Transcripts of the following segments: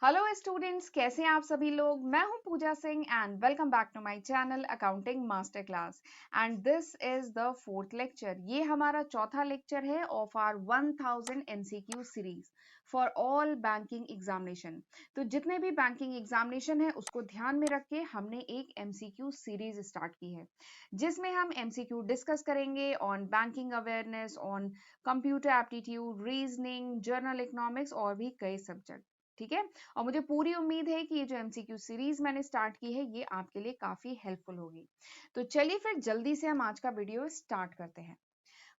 Hello students, कैसे हैं आप सभी लोग। मैं हूं Pooja Singh and welcome back to my channel accounting master class. And this is the fourth lecture. ये हमारा चौथा लेक्चर है of our 1000 MCQ series for all banking examination. तो जितने भी बैंकिंग एग्जामिनेशन है उसको ध्यान में रख के हमने एक एमसीक्यू सीरीज स्टार्ट की है, जिसमें हम एमसीक्यू डिस्कस करेंगे on banking awareness, on computer aptitude, reasoning, journal economics और भी कई सब्जेक्ट। ठीक है। और मुझे पूरी उम्मीद है कि ये जो एमसीक्यू सीरीज मैंने स्टार्ट की है ये आपके लिए काफी हेल्पफुल होगी। तो चलिए फिर जल्दी से हम आज का वीडियो स्टार्ट करते हैं।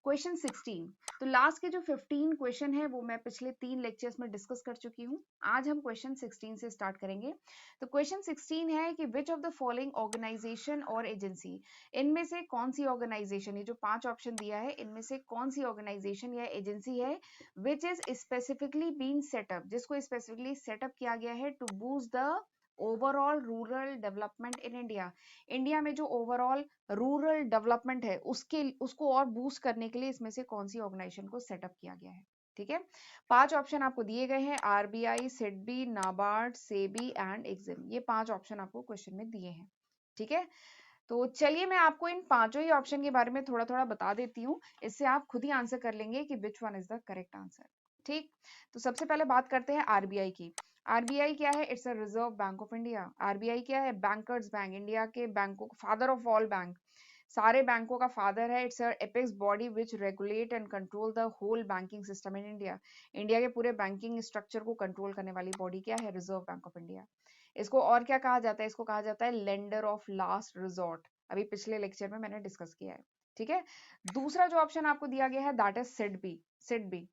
क्वेश्चन 16। तो लास्ट के जो 15 क्वेश्चन है वो मैं पिछले 3 लेक्चर्स में डिस्कस कर चुकी हूँ। आज हम क्वेश्चन 16 से स्टार्ट करेंगे। तो क्वेश्चन 16 है कि which of the following organization और एजेंसी, इनमें से कौन सी ऑर्गेनाइजेशन, ये जो 5 ऑप्शन दिया है इनमें से कौन सी ऑर्गेनाइजेशन या एजेंसी है which is specifically been setup, जिसको स्पेसिफिकली सेटअप किया गया है to boost the overall rural development in India. India में जो ओवरऑल रूरल डेवलपमेंट है उसको और बूस्ट करने के लिए इसमें से कौन सी ऑर्गेनाइजेशन को सेटअप किया गया है। ठीक है। 5 ऑप्शन आपको दिए गए हैं, RBI, SIDBI, NABARD, SEBI and EXIM. ये 5 ऑप्शन आपको क्वेश्चन में दिए हैं। ठीक है। तो चलिए मैं आपको इन पांचों ही ऑप्शन के बारे में थोड़ा थोड़ा बता देती हूँ, इससे आप खुद ही आंसर कर लेंगे कि which one is the correct answer. ठीक। तो सबसे पहले बात करते हैं आरबीआई की। आरबीआई क्या है? It's a reserve bank of India. RBI क्या है? बैंकर्स बैंक, इंडिया के बैंकों, फादर ऑफ ऑल बैंक, सारे बैंकों का फादर है। It's apex body which regulate and control the whole banking system in India. India के पूरे बैंकिंग स्ट्रक्चर को कंट्रोल करने वाली बॉडी क्या है? Reserve bank of India. इसको और क्या कहा जाता है? इसको कहा जाता है लेंडर ऑफ लास्ट रिजॉर्ट। अभी पिछले लेक्चर में मैंने डिस्कस किया है। ठीक है। दूसरा जो ऑप्शन आपको दिया गया है दैट इज सिडबी। सिडबी,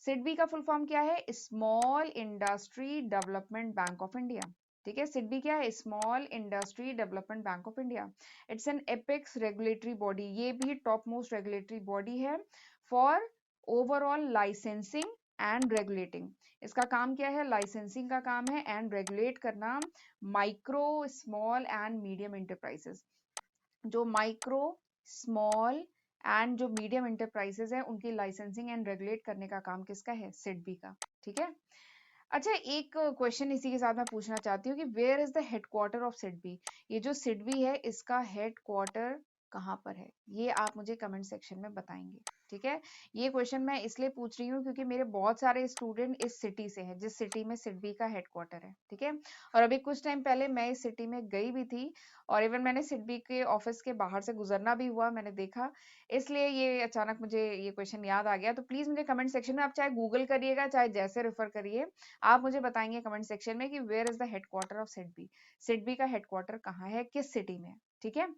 सिडबी का फुल फॉर्म क्या है? Small industry development bank of India. ठीक है। सिडबी क्या है? Small industry development bank of India. It's an apex regulatory body. ये भी टॉप मोस्ट रेगुलेटरी बॉडी है for overall licensing and regulating. इसका काम क्या है? लाइसेंसिंग का काम है एंड रेगुलेट करना micro, small and medium enterprises. जो माइक्रो, स्मॉल एंड जो मीडियम इंटरप्राइजेस है उनकी लाइसेंसिंग एंड रेगुलेट करने का काम किसका है? सिडबी का। ठीक है। अच्छा, एक क्वेश्चन इसी के साथ मैं पूछना चाहती हूँ कि where is the headquarter of SIDBI. ये जो सिडबी है इसका हेडक्वार्टर कहाँ पर है? ये आप मुझे कमेंट सेक्शन में बताएंगे। ठीक है। ये क्वेश्चन मैं इसलिए पूछ रही हूँ क्योंकि मेरे बहुत सारे स्टूडेंट इस सिटी से हैं जिस सिटी में सिडबी का हेडक्वार्टर है। ठीक है। और अभी कुछ टाइम पहले मैं इस सिटी में गई भी थी और इवन मैंने सिडबी के ऑफिस के बाहर से गुजरना भी हुआ, मैंने देखा। इसलिए ये अचानक मुझे ये क्वेश्चन याद आ गया। तो प्लीज मुझे कमेंट सेक्शन में आप चाहे गूगल करिएगा चाहे जैसे रेफर करिए, आप मुझे बताएंगे कमेंट सेक्शन में कि where is the headquarter of SIDBI. SIDBI का हेडक्वार्टर कहाँ है, किस सिटी में है। ठीक है।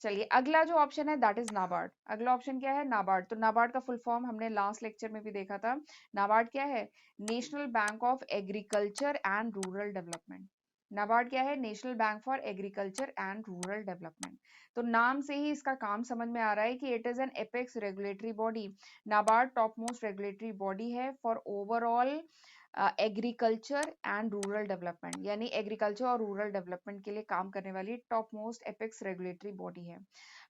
चलिए अगला जो ऑप्शन है दैट इज नाबार्ड। अगला ऑप्शन क्या है? नाबार्ड। तो नाबार्ड का फुल फॉर्म हमने लास्ट लेक्चर में भी देखा था। नाबार्ड क्या है? National bank of agriculture and rural development. NABARD क्या है? National bank for agriculture and rural development. तो नाम से ही इसका काम समझ में आ रहा है कि it is an apex regulatory body. NABARD top most regulatory body है for overall agriculture and rural development, यानी एग्रीकल्चर और रूरल डेवलपमेंट के लिए काम करने वाली top most apex regulatory body है।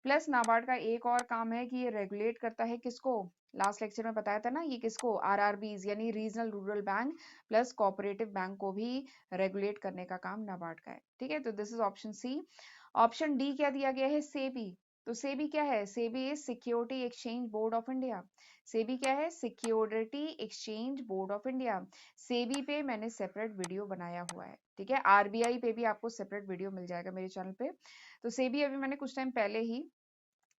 प्लस नाबार्ड का एक और काम है कि ये रेगुलेट करता है किसको? लास्ट लेक्चर में बताया था ना, ये किसको? आरआरबीज यानी regional rural bank plus cooperative bank को भी रेगुलेट करने का काम नाबार्ड का है। ठीक है। तो this is option C. Option D क्या दिया गया है? सेबी। तो सेबी क्या है? SEBI is security exchange board of India. SEBI क्या है? Security exchange board of India. SEBI पे मैंने सेपरेट वीडियो बनाया हुआ है। ठीक है। आरबीआई पे भी आपको सेपरेट वीडियो मिल जाएगा मेरे चैनल पे। तो सेबी अभी मैंने कुछ टाइम पहले ही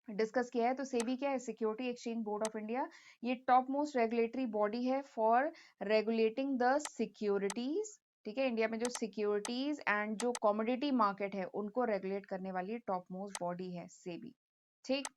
डिस्कस किया है। तो सेबी क्या है? Security exchange board of India. ये टॉप मोस्ट रेगुलेटरी बॉडी है फॉर रेगुलेटिंग द सिक्योरिटीज। ठीक है। इंडिया में जो सिक्योरिटीज एंड जो कमोडिटी मार्केट है उनको रेगुलेट करने वाली टॉप मोस्ट बॉडी है सेबी। ठीक।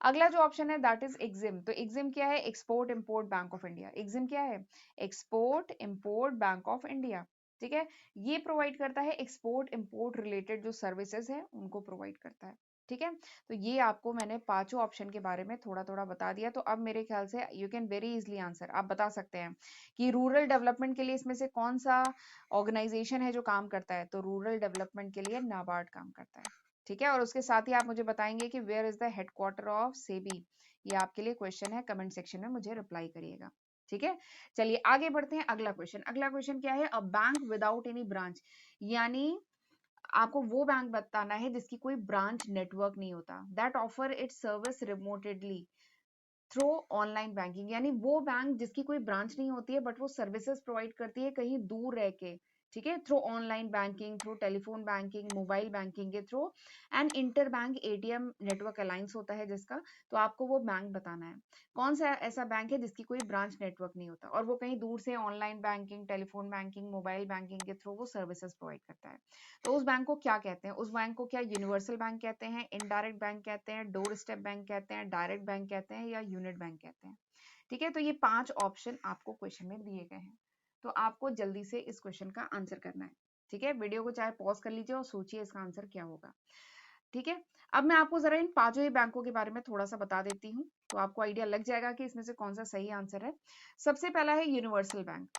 अगला जो ऑप्शन है दैट इज एग्जिम। तो एग्जिम क्या है? Export import bank of India. EXIM क्या है? Export import bank of India. ठीक है। ये प्रोवाइड करता है एक्सपोर्ट इंपोर्ट रिलेटेड जो सर्विसेज है उनको प्रोवाइड करता है। ठीक है। तो ये आपको मैंने पांचों ऑप्शन के बारे में थोड़ा थोड़ा बता दिया। तो अब मेरे ख्याल से you can very easily answer, आप बता सकते हैं कि रूरल डेवलपमेंट के लिए इसमें से कौन सा ऑर्गेनाइजेशन है जो काम करता है। तो रूरल डेवलपमेंट के लिए नाबार्ड काम करता है। ठीक है। और उसके साथ ही आप मुझे बताएंगे कि where is the headquarter of SEBI. ये आपके लिए क्वेश्चन है, कमेंट सेक्शन में मुझे रिप्लाई करिएगा। ठीक है, चलिए आगे बढ़ते हैं। अगला क्वेश्चन क्या है? A bank without any branch, यानी आपको वो बैंक बताना है जिसकी कोई ब्रांच नेटवर्क नहीं होता। That offer it service remotedly through online banking, यानी वो बैंक जिसकी कोई ब्रांच नहीं होती है बट वो सर्विसेज प्रोवाइड करती है कहीं दूर रह के, ठीक है, through online banking, through telephone banking, mobile banking के through, and inter bank ATM network alliance होता है जिसका। तो आपको वो बैंक बताना है कौन सा ऐसा बैंक है जिसकी कोई ब्रांच नेटवर्क नहीं होता और वो कहीं दूर से online banking, telephone banking, mobile banking के थ्रू वो सर्विसेज प्रोवाइड करता है। तो उस बैंक को क्या कहते हैं? उस बैंक को क्या यूनिवर्सल बैंक कहते हैं, इनडायरेक्ट बैंक कहते हैं, डोर स्टेप बैंक कहते हैं, डायरेक्ट बैंक कहते हैं, या यूनिट बैंक कहते हैं? ठीक है, तो ये 5 ऑप्शन आपको क्वेश्चन में दिए गए हैं। तो आपको जल्दी से इस क्वेश्चन का आंसर करना है। ठीक है, वीडियो को चाहे पॉज कर लीजिए और सोचिए इसका आंसर क्या होगा। ठीक है, अब मैं आपको जरा इन पांचों ही बैंकों के बारे में थोड़ा सा बता देती हूँ, तो आपको आइडिया लग जाएगा कि इसमें से कौन सा सही आंसर है। सबसे पहला है यूनिवर्सल बैंक।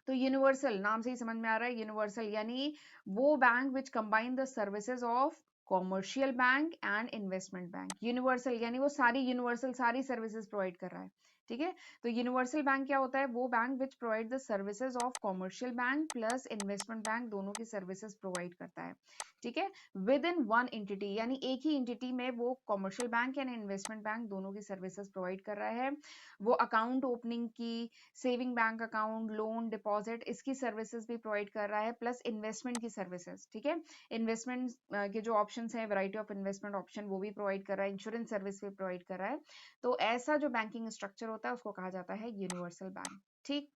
तो यूनिवर्सल नाम से ही समझ में आ रहा है, यूनिवर्सल यानी वो bank which combine the services of commercial bank and investment bank. Universal यानी वो सारी सर्विसेज प्रोवाइड कर रहा है। ठीक है, तो यूनिवर्सल बैंक क्या होता है? वो bank which provide the services of commercial bank plus investment bank, दोनों की सर्विसेज प्रोवाइड करता है। ठीक है, विद इन वन एंटिटी, यानी एक ही एंटिटी में वो commercial bank and investment bank दोनों की सर्विसेज प्रोवाइड कर रहा है। वो अकाउंट ओपनिंग की, saving bank account, loan, deposit, इसकी सर्विसेज भी प्रोवाइड कर रहा है, प्लस इन्वेस्टमेंट की सर्विसेज। ठीक है, इन्वेस्टमेंट के जो ऑप्शंस हैं, वैरायटी ऑफ इन्वेस्टमेंट ऑप्शन, वो भी प्रोवाइड कर रहा है, इंश्योरेंस सर्विस भी प्रोवाइड कर रहा है। तो ऐसा जो बैंकिंग स्ट्रक्चर होता है उसको कहा जाता है यूनिवर्सल बैंक। ठीक,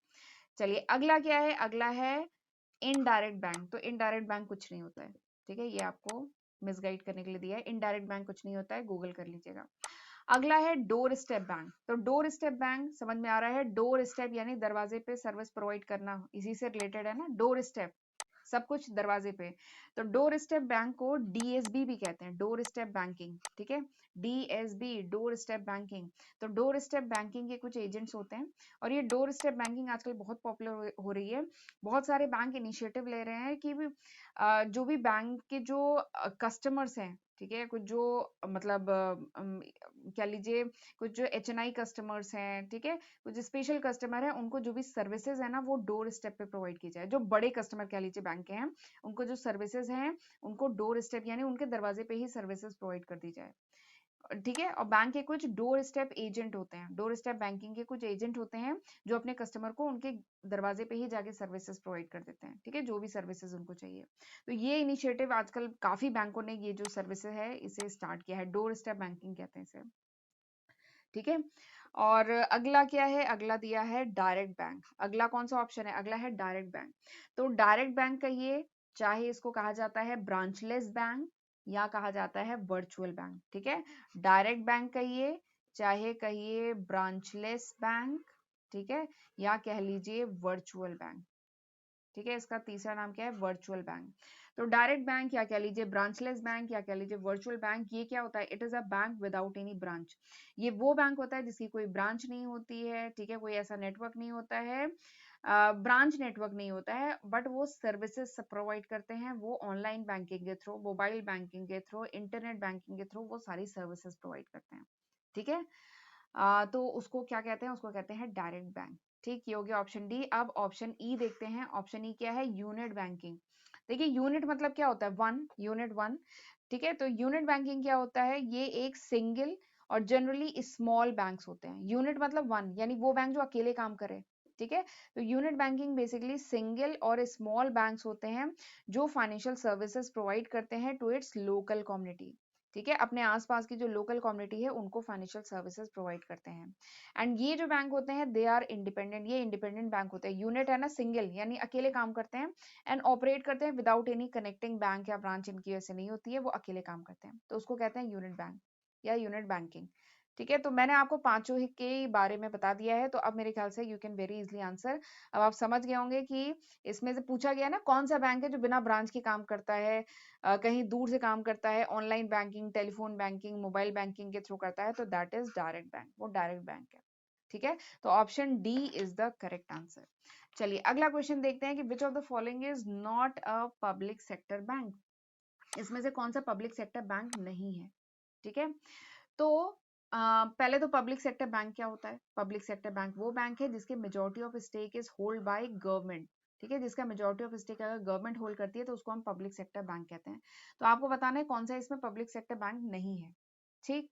चलिए अगला क्या है? अगला है इनडायरेक्ट बैंक। तो इनडायरेक्ट बैंक कुछ नहीं होता है। ठीक है, ये आपको मिसगाइड करने के लिए दिया है। इनडायरेक्ट बैंक कुछ नहीं होता है, गूगल कर लीजिएगा। अगला है डोर स्टेप बैंक। तो डोर स्टेप बैंक समझ में आ रहा है, डोर स्टेप यानी दरवाजे पे सर्विस प्रोवाइड करना, इसी से रिलेटेड है ना डोर स्टेप, सब कुछ दरवाजे पे। तो डोर स्टेप बैंक को डीएसबी भी कहते हैं, डोर स्टेप बैंकिंग। ठीक है, डीएसबी, डोर स्टेप बैंकिंग। तो डोर स्टेप बैंकिंग के कुछ एजेंट्स होते हैं और ये डोर स्टेप बैंकिंग आजकल बहुत पॉपुलर हो रही है। बहुत सारे बैंक इनिशिएटिव ले रहे हैं कि जो भी बैंक के जो कस्टमर्स हैं, ठीक है, कुछ जो मतलब क्या लीजिए, कुछ जो एचएनआई कस्टमर्स हैं, ठीक है, कुछ स्पेशल कस्टमर है, उनको जो भी सर्विसेज है ना वो डोर स्टेप पे प्रोवाइड की जाए। जो बड़े कस्टमर कह लीजिए बैंक के हैं, उनको जो सर्विसेज हैं उनको डोर स्टेप यानी उनके दरवाजे पे ही सर्विसेज प्रोवाइड कर दी जाए। ठीक है, और बैंक के कुछ डोर स्टेप एजेंट होते हैं, डोर स्टेप बैंकिंग के कुछ एजेंट होते हैं जो अपने कस्टमर को उनके दरवाजे पे ही जाके सर्विसेज प्रोवाइड कर देते हैं। ठीक है, जो भी सर्विसेज उनको चाहिए। तो ये इनिशिएटिव आजकल काफी बैंकों ने ये जो सर्विसेज है इसे स्टार्ट किया है, डोर स्टेप बैंकिंग कहते हैं इसे। ठीक है, और अगला क्या है? अगला दिया है डायरेक्ट बैंक। अगला कौन सा ऑप्शन है? अगला है डायरेक्ट बैंक। तो डायरेक्ट बैंक कहिए, चाहे इसको कहा जाता है ब्रांचलेस बैंक या कहा जाता है वर्चुअल बैंक। ठीक है, डायरेक्ट बैंक कहिए, चाहे कहिए ब्रांचलेस बैंक, ठीक है, या कह लीजिए वर्चुअल बैंक। ठीक है, इसका तीसरा नाम क्या है? Virtual bank. तो डायरेक्ट बैंक या कह लीजिए ब्रांचलेस बैंक या कह लीजिए वर्चुअल बैंक, ये क्या होता है? It is a bank without any branch. ये वो बैंक होता है जिसकी कोई ब्रांच नहीं होती है। ठीक है, कोई ऐसा नेटवर्क नहीं होता है, ब्रांच नेटवर्क नहीं होता है, बट वो सर्विसेज प्रोवाइड करते हैं। वो ऑनलाइन बैंकिंग के थ्रू, मोबाइल बैंकिंग के थ्रू, इंटरनेट बैंकिंग के थ्रू वो सारी सर्विसेज प्रोवाइड करते हैं। ठीक है, तो उसको क्या कहते हैं? उसको कहते हैं डायरेक्ट बैंक। ठीक, ये हो गया ऑप्शन डी। अब ऑप्शन ई देखते हैं। ऑप्शन ई क्या है? Unit banking. देखिए यूनिट मतलब क्या होता है? One, unit one. ठीक है, तो यूनिट बैंकिंग क्या होता है? ये एक सिंगल और जनरली स्मॉल बैंक्स होते हैं। यूनिट मतलब वन, यानी वो बैंक जो अकेले काम करे। ठीक है, तो यूनिट बैंकिंग बेसिकली सिंगल और स्मॉल बैंक्स होते हैं जो फाइनेंशियल सर्विसेज प्रोवाइड करते हैं टू इट्स लोकल कम्युनिटी। ठीक है, अपने आसपास की जो लोकल कम्युनिटी है उनको फाइनेंशियल सर्विसेज प्रोवाइड करते हैं। एंड ये जो बैंक होते हैं दे आर इंडिपेंडेंट, ये इंडिपेंडेंट बैंक होते हैं। यूनिट है ना, सिंगल यानी अकेले काम करते हैं, एंड ऑपरेट करते हैं विदाउट एनी कनेक्टिंग बैंक या ब्रांच, इनकी वैसे नहीं होती है, वो अकेले काम करते हैं, तो उसको कहते हैं यूनिट बैंक या यूनिट बैंकिंग। ठीक है, तो मैंने आपको पांचों ही के बारे में बता दिया है, तो अब मेरे ख्याल से you can very easily answer. अब आप समझ गए होंगे कि इसमें से पूछा गया ना कौन सा बैंक है जो बिना ब्रांच के काम करता है, कहीं दूर से काम करता है, online banking, telephone banking, mobile banking के थ्रू करता है, तो दैट इज डायरेक्ट बैंक, वो डायरेक्ट बैंक है। ठीक है, तो option D is the correct answer. चलिए अगला क्वेश्चन देखते हैं कि which of the following is not a public sector bank. इसमें से कौन सा पब्लिक सेक्टर बैंक नहीं है? ठीक है, तो पहले तो पब्लिक सेक्टर बैंक क्या होता है? पब्लिक सेक्टर बैंक वो बैंक है जिसके majority of stake is hold by government. ठीक है, जिसका मेजोरिटी ऑफ स्टेक अगर गवर्नमेंट होल्ड करती है तो उसको हम पब्लिक सेक्टर बैंक कहते हैं। तो आपको बताना है कौन सा इसमें पब्लिक सेक्टर बैंक नहीं है। ठीक,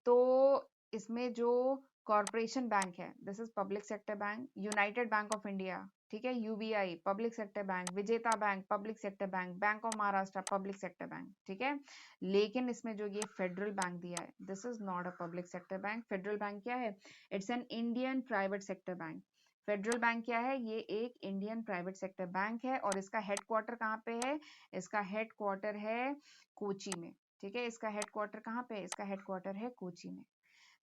तो इसमें जो कॉरपोरेशन बैंक है, this is public sector bank. United bank of India, ठीक है, यूबीआई पब्लिक सेक्टर बैंक, विजेता bank public sector bank, bank of Maharashtra public sector bank. ठीक है, लेकिन इसमें जो ये फेडरल बैंक दिया है, this is not a public sector bank. Federal bank क्या है? It's an Indian private sector bank. Federal bank क्या है? ये एक इंडियन प्राइवेट सेक्टर बैंक है और इसका हेडक्वार्टर कहाँ पे है? इसका हेडक्वार्टर है कोची में। ठीक है, इसका हेडक्वार्टर कहाँ पे है? इसका हेडक्वार्टर है कोची में।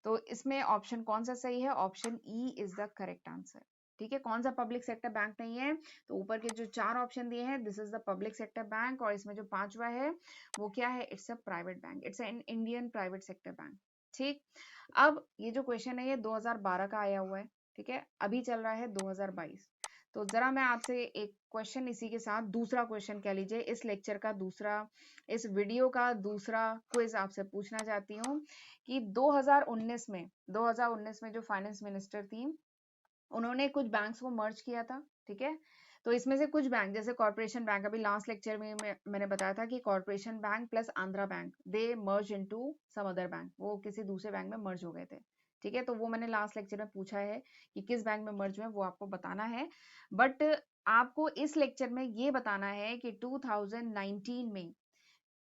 तो इसमें ऑप्शन कौन सा सही है? Option E is the correct answer. ठीक है, कौन सा पब्लिक सेक्टर बैंक नहीं है? तो ऊपर के जो 4 ऑप्शन दिए हैं, this is the public sector bank, और इसमें जो 5वां है वो क्या है? It's a private bank, it's an Indian private sector bank. ठीक, अब ये जो क्वेश्चन है ये 2012 का आया हुआ है। ठीक है, अभी चल रहा है 2022। तो जरा मैं आपसे एक क्वेश्चन इसी के साथ, दूसरा क्वेश्चन कह लीजिए, इस लेक्चर का दूसरा, इस वीडियो का दूसरा क्विज आपसे पूछना चाहती हूँ कि 2019 में जो फाइनेंस मिनिस्टर थी, उन्होंने कुछ बैंक्स को मर्ज किया था। ठीक है, तो इसमें से कुछ बैंक, जैसे कॉर्पोरेशन बैंक, अभी लास्ट लेक्चर में मैंने बताया था कि Corporation Bank plus Andhra Bank, they merge into some other bank, वो किसी दूसरे बैंक में मर्ज हो गए थे। ठीक है, तो वो मैंने लास्ट लेक्चर में पूछा है कि किस बैंक में मर्ज हुए, वो आपको बताना है। बट आपको इस लेक्चर में ये बताना है कि 2019 में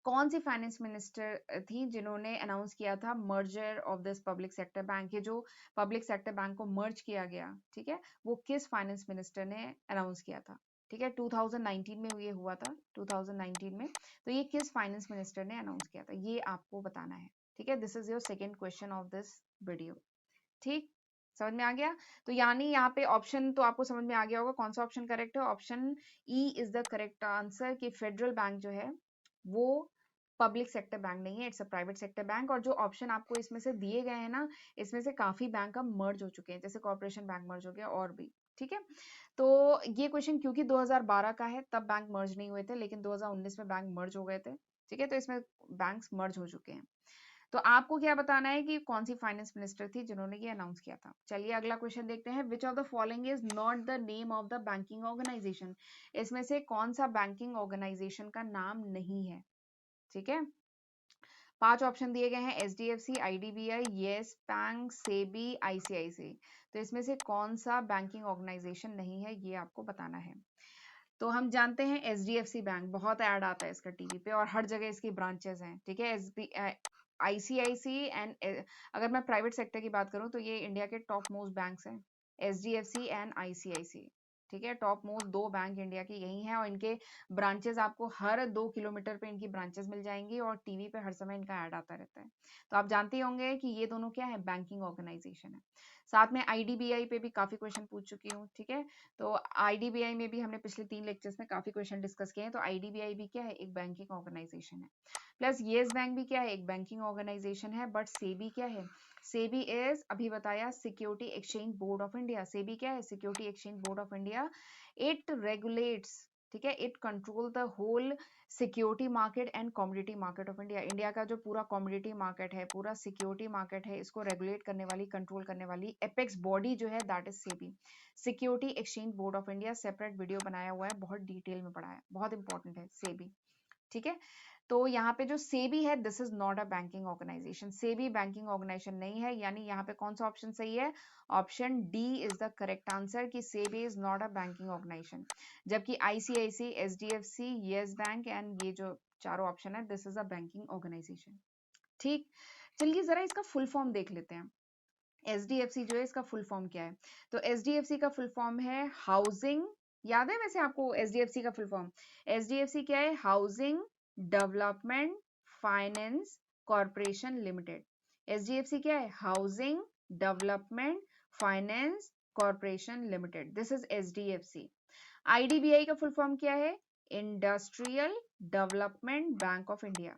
कौन सी फाइनेंस मिनिस्टर थी जिन्होंने अनाउंस किया था merger of this public sector bank. ये जो पब्लिक सेक्टर बैंक को मर्ज किया गया, ठीक है, वो किस फाइनेंस मिनिस्टर ने अनाउंस किया था? ठीक है, 2019 में ये हुआ था, 2019 में। तो ये किस फाइनेंस मिनिस्टर ने अनाउंस किया था, ये आपको बताना है। ठीक है, this is your second question of this video. ठीक, समझ में आ गया? तो यानी यहाँ पे ऑप्शन तो आपको समझ में आ गया होगा कौन सा ऑप्शन करेक्ट है। Option E is the correct answer कि फेडरल बैंक जो है वो पब्लिक सेक्टर बैंक नहीं है, it's a private sector bank. और जो ऑप्शन आपको इसमें से दिए गए हैं ना, इसमें से काफी बैंक अब मर्ज हो चुके हैं, जैसे कॉर्पोरेशन बैंक मर्ज हो गया और भी। ठीक है, तो ये क्वेश्चन क्योंकि 2012 का है, तब बैंक मर्ज नहीं हुए थे, लेकिन 2019 में बैंक मर्ज हो गए थे। ठीक है, तो इसमें बैंक्स मर्ज हो चुके हैं। तो आपको क्या बताना है कि कौन सी फाइनेंस मिनिस्टर थी जिन्होंने ये अनाउंस किया था। चलिए अगला क्वेश्चन देखते हैं। Which of the following is not the name of the banking organization? इसमें से कौन सा बैंकिंग ऑर्गेनाइजेशन का नाम नहीं है? ठीक है, 5 ऑप्शन दिए गए हैं, H D F C, IDBI, Yes Bank, SEBI, ICIC. तो इसमें से कौन सा बैंकिंग ऑर्गेनाइजेशन नहीं है, ये आपको बताना है। तो हम जानते हैं H D F C bank, बहुत ऐड आता है इसका टीवी पे और हर जगह इसकी ब्रांचेस हैं। ठीक है, एस बी आईसीआईसी एंड, अगर मैं प्राइवेट सेक्टर की बात करूं तो ये इंडिया के टॉप मोस्ट बैंक्स हैं, H D F C and ICIC. ठीक है, टॉप मोस्ट 2 बैंक इंडिया की यही हैं और इनके ब्रांचेस आपको हर 2 किलोमीटर पे इनकी ब्रांचेस मिल जाएंगी और टीवी पे हर समय इनका ऐड आता रहता है। तो आप जानते ही होंगे कि ये दोनों क्या है, बैंकिंग ऑर्गेनाइजेशन है। साथ में आईडीबीआई पे भी काफी क्वेश्चन पूछ चुकी हूँ। ठीक है, तो आईडीबीआई में भी हमने पिछले 3 लेक्चर्स में काफी क्वेश्चन डिस्कस किए हैं। तो आईडीबीआई भी क्या है, एक बैंकिंग ऑर्गेनाइजेशन है। प्लस येस बैंक भी क्या है, एक बैंकिंग ऑर्गेनाइजेशन है। बट सेबी क्या है? सेबी इज, अभी बताया, security exchange board of India. SEBI क्या है? Security exchange board of India. It regulates, ठीक है, it control the whole security market and commodity market of India. India का जो पूरा कमोडिटी मार्केट है, पूरा सिक्योरिटी मार्केट है, इसको रेगुलेट करने वाली, कंट्रोल करने वाली एपेक्स बॉडी जो है, that is SEBI, security exchange board of India. Separate video बनाया हुआ है, बहुत डिटेल में पढ़ाया है, बहुत इंपॉर्टेंट है सेबी। ठीक है, तो यहाँ पे जो सेबी है, this is not a banking organization, SEBI banking organization नहीं है। यानी यहाँ पे कौन सा ऑप्शन सही है? Option D is the correct answer कि SEBI is not a banking organisation. जबकि आईसीआईसी, एचडीएफसी, येस बैंक एंड ये जो चारों ऑप्शन है, this is a banking organisation. ठीक, चलिए जरा इसका फुल फॉर्म देख लेते हैं। एचडीएफसी जो है, इसका फुल फॉर्म क्या है? तो एचडीएफसी का फुल फॉर्म है हाउसिंग, याद है वैसे आपको एचडीएफसी का फुल फॉर्म? एचडीएफसी क्या है? Housing development finance corporation limited. HDFC क्या है? Housing development finance corporation limited, this is HDFC. IDBI का फुल फॉर्म क्या है? Industrial development bank of India.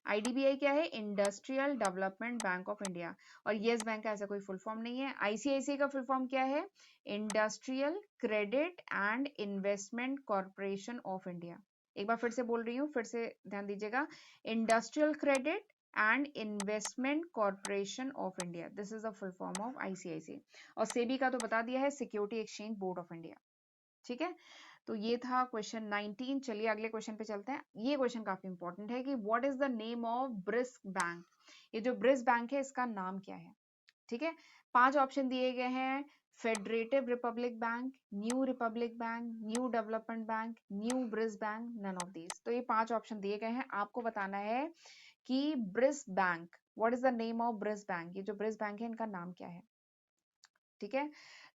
IDBI क्या है? Industrial development bank of India. और येस बैंक का ऐसा कोई फुल फॉर्म नहीं है। आईसीआईसीआई का फुल फॉर्म क्या है? Industrial credit and investment corporation of India. एक बार फिर से बोल रही हूँ, फिर से ध्यान दीजिएगा, industrial credit and investment corporation of India, this is the full form of ICIC. और सेबी का तो बता दिया है, security exchange board of India. ठीक है, तो ये था क्वेश्चन 19। चलिए अगले क्वेश्चन पे चलते हैं। ये क्वेश्चन काफी इंपॉर्टेंट है कि what is the name of brisk bank. ये जो ब्रिस्क बैंक है इसका नाम क्या है। ठीक है, 5 ऑप्शन दिए गए हैं। Federative Republic Bank, New Republic Bank, New development Bank, New BRICS Bank, none of these. तो ये 5 ऑप्शन दिए गए हैं, आपको बताना है कि brisk bank, what is the name of brisk bank. ये जो ब्रिस बैंक है इनका नाम क्या है। ठीक है,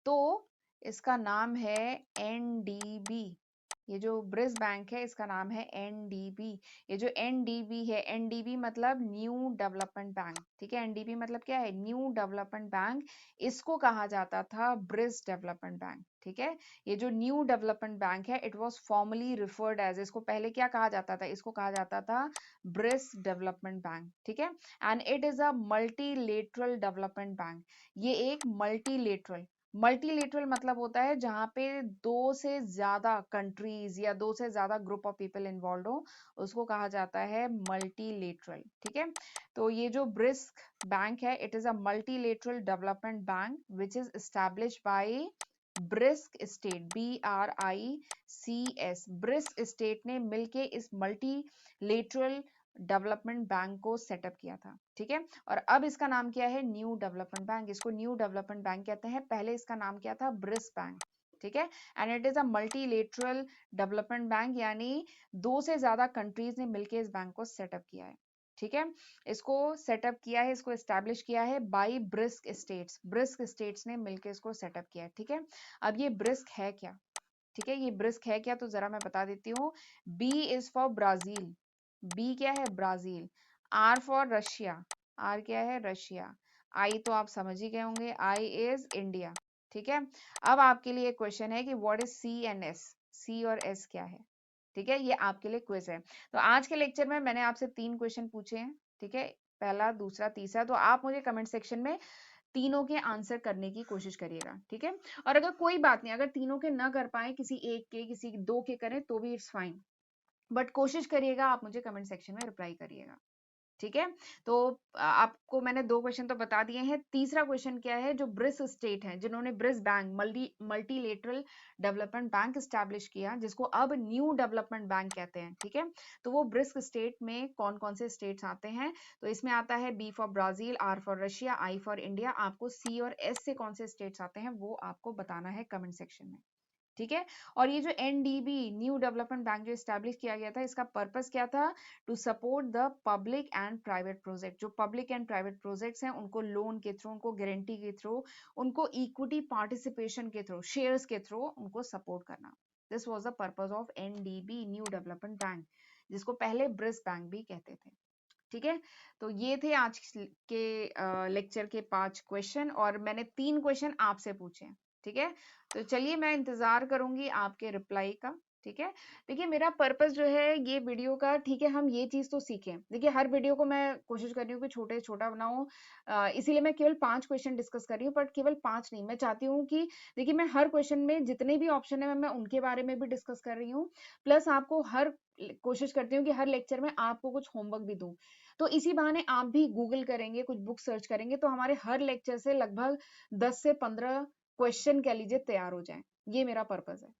तो इसका नाम है एनडीबी। ये जो ब्रिस बैंक है इसका नाम है एनडीबी। ये जो एनडीबी है, एनडीबी मतलब न्यू डेवलपमेंट बैंक। ठीक है, एनडीबी मतलब क्या है, न्यू डेवलपमेंट बैंक। इसको कहा जाता था ब्रिस डेवलपमेंट बैंक। ठीक है, ये जो न्यू डेवलपमेंट बैंक है it was formerly referred as, इसको पहले क्या कहा जाता था, इसको कहा जाता था ब्रिस डेवलपमेंट बैंक। ठीक है, and it is a multilateral development bank. ये एक मल्टीलेटरल, मल्टीलेटरल मतलब होता है जहां पे 2 से ज्यादा कंट्रीज या 2 से ज्यादा ग्रुप ऑफ पीपल इन्वॉल्व हो, उसको कहा जाता है मल्टीलेटरल। ठीक है, तो ये जो ब्रिस्क बैंक है it is a multilateral development bank which is established bye brisk state, BRICS। Brisk state ने मिलके इस मल्टीलेटरल डेवलपमेंट बैंक को सेटअप किया था। ठीक है, और अब इसका नाम क्या है, न्यू डेवलपमेंट बैंक। इसको न्यू डेवलपमेंट बैंक कहते हैं, पहले इसका नाम क्या था, ब्रिस बैंक। ठीक है, and it is a multilateral development bank, यानी 2 से ज्यादा कंट्रीज ने मिलकर इस बैंक को सेटअप किया है। ठीक है, इसको सेटअप किया है, इसको एस्टैब्लिश किया है by BRICS states. BRICS states ने मिलकर इसको सेटअप किया है। ठीक है, अब ये ब्रिस्क है क्या। ठीक है, ये ब्रिस्क है क्या तो जरा मैं बता देती हूँ। B is for Brazil, B क्या है, Brazil. R for Russia, R क्या है, रशिया। आई तो आप समझ ही गए होंगे, आई इज इंडिया। ठीक है, अब आपके लिए क्वेश्चन है कि what is C and S, C और एस क्या है। ठीक है, ये आपके लिए क्विज है। तो आज के लेक्चर में मैंने आपसे 3 क्वेश्चन पूछे हैं। ठीक है, पहला, दूसरा, तीसरा। तो आप मुझे कमेंट सेक्शन में तीनों के आंसर करने की कोशिश करिएगा। ठीक है, और अगर कोई बात नहीं, अगर तीनों के ना कर पाए, किसी एक के, किसी 2 के करें तो भी इट्स फाइन, बट कोशिश करिएगा आप मुझे कमेंट सेक्शन में रिप्लाई करिएगा। ठीक है, तो आपको मैंने 2 क्वेश्चन तो बता दिए हैं। तीसरा क्वेश्चन क्या है, जो ब्रिस स्टेट है जिन्होंने brisk bank, multilateral development bank establish किया, जिसको अब न्यू डेवलपमेंट बैंक कहते हैं। ठीक है, तो वो ब्रिस्क स्टेट में कौन कौन से स्टेट्स आते हैं, तो इसमें आता है B for Brazil, R for Russia, I for India. आपको सी और एस से कौन से स्टेट्स आते हैं वो आपको बताना है कमेंट सेक्शन में। ठीक है, और ये जो एनडीबी, न्यू डेवलपमेंट बैंक, जो स्टैब्लिश किया गया था, इसका पर्पस क्या था, to support the public and private project. जो पब्लिक एंड प्राइवेट प्रोजेक्ट्स हैं उनको लोन के थ्रू, उनको गारंटी के थ्रू, उनको इक्विटी पार्टिसिपेशन के थ्रू, शेयर्स के थ्रू उनको सपोर्ट करना। This was the purpose of NDB, new development bank, जिसको पहले ब्रिस बैंक भी कहते थे। ठीक है, तो ये थे आज के लेक्चर के 5 क्वेश्चन, और मैंने 3 क्वेश्चन आपसे पूछे हैं। ठीक है, तो चलिए मैं इंतजार करूंगी आपके रिप्लाई का। ठीक है, देखिए मेरा पर्पस जो है ये वीडियो का, ठीक है, हम ये चीज तो सीखें। देखिए हर वीडियो को मैं कोशिश कर रही हूँ कि छोटे छोटा बनाऊं, इसीलिए मैं केवल 5 क्वेश्चन डिस्कस कर रही हूँ, बट केवल 5 नहीं, मैं चाहती हूँ कि देखिए मैं हर क्वेश्चन में जितने भी ऑप्शन है मैं उनके बारे में भी डिस्कस कर रही हूँ, प्लस आपको हर कोशिश करती हूँ कि हर लेक्चर में आपको कुछ होमवर्क भी दूं। तो इसी बहाने आप भी गूगल करेंगे, कुछ बुक सर्च करेंगे, तो हमारे हर लेक्चर से लगभग 10 से 15 क्वेश्चन कह लीजिए तैयार हो जाएं। ये मेरा पर्पस है।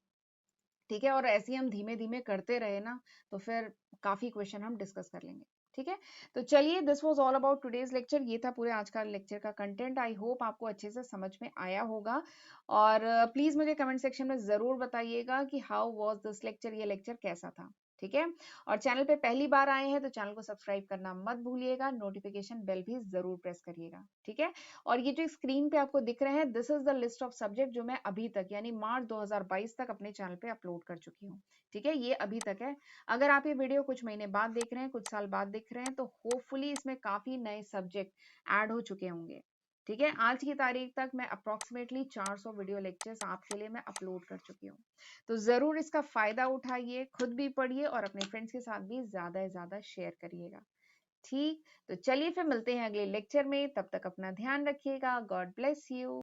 ठीक है, और ऐसे ही हम धीमे धीमे करते रहे ना तो फिर काफी क्वेश्चन हम डिस्कस कर लेंगे। ठीक है, तो चलिए, this was all about today's lecture. ये था पूरे आज का लेक्चर का कंटेंट। आई होप आपको अच्छे से समझ में आया होगा, और प्लीज मुझे कमेंट सेक्शन में जरूर बताइएगा कि हाउ वाज दिस लेक्चर, ये लेक्चर कैसा था। ठीक है, और चैनल पे पहली बार आए हैं तो चैनल को सब्सक्राइब करना मत भूलिएगा, नोटिफिकेशन बेल भी जरूर प्रेस करिएगा। ठीक है, और ये जो स्क्रीन पे आपको दिख रहे हैं, this is the list of subject जो मैं अभी तक यानी मार्च 2022 तक अपने चैनल पे अपलोड कर चुकी हूँ। ठीक है, ये अभी तक है। अगर आप ये वीडियो कुछ महीने बाद देख रहे हैं, कुछ साल बाद देख रहे हैं, तो होपफुली इसमें काफी नए सब्जेक्ट ऐड हो चुके होंगे। ठीक है, आज की तारीख तक मैं अप्रोक्सीमेटली 400 वीडियो लेक्चर्स आपके लिए मैं अपलोड कर चुकी हूँ। तो जरूर इसका फायदा उठाइए, खुद भी पढ़िए और अपने फ्रेंड्स के साथ भी ज्यादा से ज्यादा शेयर करिएगा। ठीक, तो चलिए फिर मिलते हैं अगले लेक्चर में, तब तक अपना ध्यान रखिएगा। God bless you.